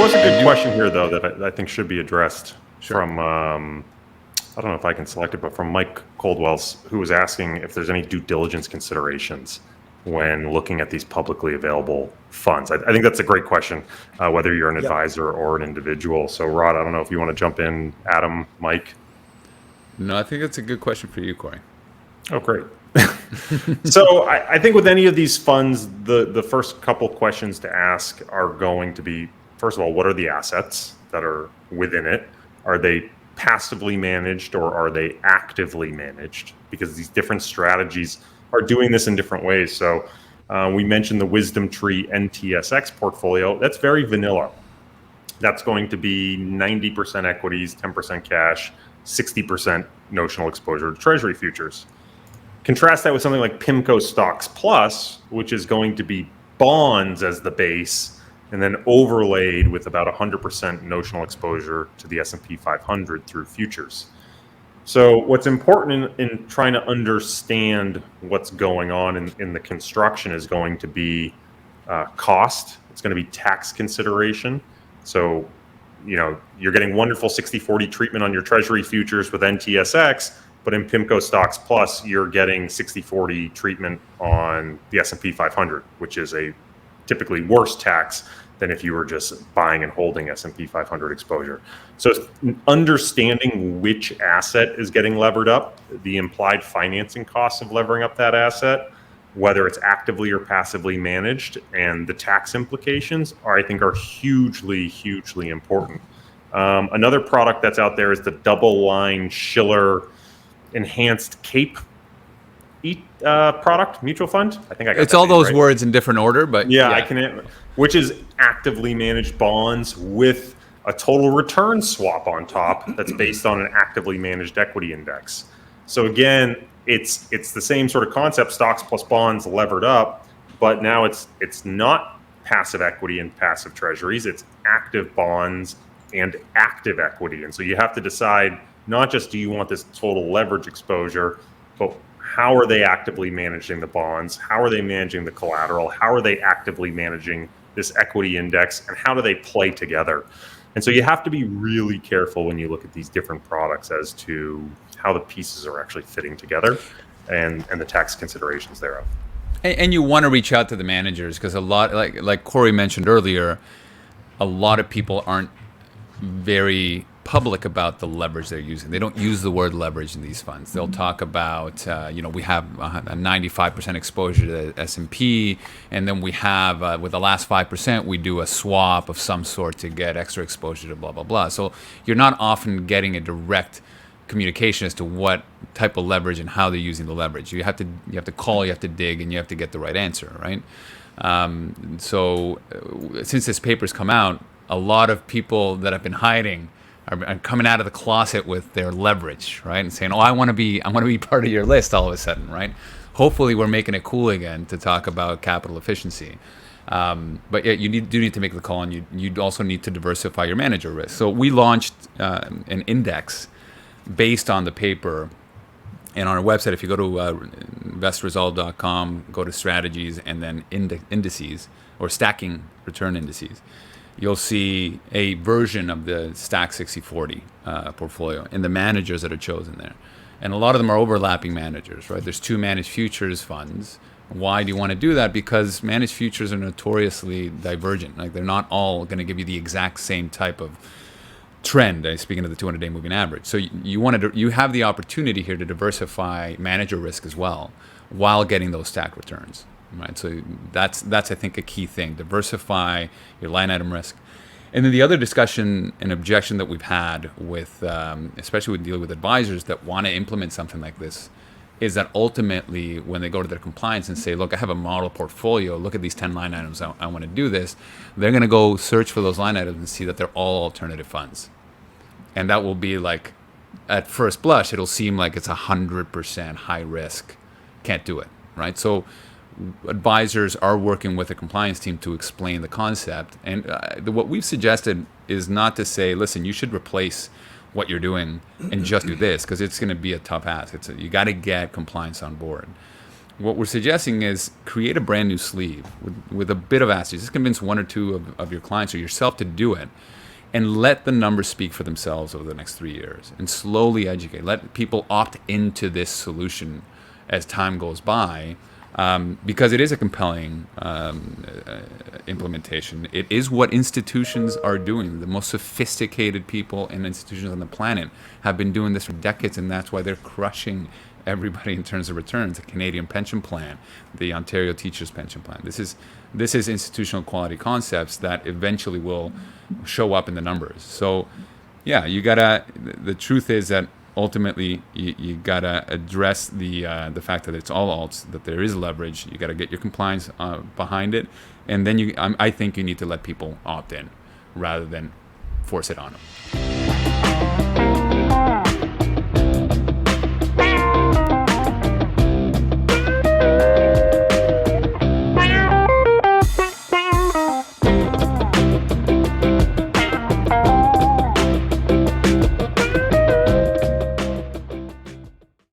was a good question here, though, that I think should be addressed from, I don't know if I can select it, but from Mike Coldwell's, who was asking if there's any due diligence considerations when looking at these publicly available funds. I think that's a great question, whether you're an advisor or an individual. So, Rod, I don't know if you want to jump in, Adam, Mike. No, I think that's a good question for you, Corey. Oh, great. So I think with any of these funds, the first couple questions to ask are going to be, first of all, what are the assets that are within it? Are they passively managed or are they actively managed? Because these different strategies are doing this in different ways. So we mentioned the Wisdom Tree NTSX portfolio. That's very vanilla. That's going to be 90% equities, 10% cash, 60% notional exposure to Treasury futures. Contrast that with something like PIMCO Stocks Plus, which is going to be bonds as the base, and then overlaid with about 100% notional exposure to the S&P 500 through futures. So what's important in trying to understand what's going on in the construction is going to be cost. It's going to be tax consideration. So, you're getting wonderful 60-40 treatment on your Treasury futures with NTSX, but in PIMCO Stocks Plus, you're getting 60-40 treatment on the S&P 500, which is a typically worse tax than if you were just buying and holding S&P 500 exposure. So understanding which asset is getting levered up, the implied financing costs of levering up that asset, whether it's actively or passively managed, and the tax implications I think are hugely, hugely important. Another product that's out there is the double line Schiller Enhanced CAPE product, mutual fund. I think I got it's all those right. words in different order, but yeah, I can. Which is actively managed bonds with a total return swap on top that's based on an actively managed equity index. So again, it's the same sort of concept, stocks plus bonds levered up, but now it's not passive equity and passive treasuries, it's active bonds and active equity. And so you have to decide, not just do you want this total leverage exposure, but how are they actively managing the bonds? How are they managing the collateral? How are they actively managing this equity index? And how do they play together? And so you have to be really careful when you look at these different products as to how the pieces are actually fitting together and the tax considerations thereof. And you want to reach out to the managers, because a lot, like Corey mentioned earlier, a lot of people aren't very public about the leverage they're using. They don't use the word leverage in these funds. They'll talk about, we have a 95% exposure to the S&P, and then we have, with the last 5%, we do a swap of some sort to get extra exposure to blah, blah, blah. So you're not often getting a direct communication as to what type of leverage and how they're using the leverage. You have to call, you have to dig, and you have to get the right answer, right? So since this paper's come out, a lot of people that have been hiding are coming out of the closet with their leverage, right? And saying, "Oh, I want to be part of your list." All of a sudden, right? Hopefully, we're making it cool again to talk about capital efficiency. But yeah, you do need to make the call, and you also need to diversify your manager risk. So we launched an index based on the paper, and on our website, if you go to investresult.com, go to strategies, and then indices or stacking return indices, you'll see a version of the Stack 60-40 portfolio and the managers that are chosen there. And a lot of them are overlapping managers, right? There's 2 managed futures funds. Why do you want to do that? Because managed futures are notoriously divergent. Like, they're not all going to give you the exact same type of trend, speaking of the 200-day moving average. So you have the opportunity here to diversify manager risk as well while getting those stack returns. Right, so that's I think a key thing. Diversify your line item risk, and then the other discussion and objection that we've had with, especially with dealing with advisors that want to implement something like this, is that ultimately when they go to their compliance and say, "Look, I have a model portfolio. Look at these 10 line items. I want to do this," they're going to go search for those line items and see that they're all alternative funds, and that will be like, at first blush, it'll seem like it's 100% high risk. Can't do it, right? So advisors are working with a compliance team to explain the concept. And what we've suggested is not to say, listen, you should replace what you're doing and just do this, because it's going to be a tough ask. You got to get compliance on board. what we're suggesting is create a brand new sleeve with a bit of assets. Just convince one or two of your clients or yourself to do it, and let the numbers speak for themselves over the next 3 years, and slowly educate. Let people opt into this solution as time goes by, because it is a compelling implementation. It is what institutions are doing. The most sophisticated people and institutions on the planet have been doing this for decades, and that's why they're crushing everybody in terms of returns. The Canadian pension plan, the Ontario teachers pension plan. This is institutional quality concepts that eventually will show up in the numbers. So yeah, the truth is that ultimately you gotta address the fact that it's all alts, that there is leverage. You gotta get your compliance behind it, and then I think you need to let people opt in rather than force it on them.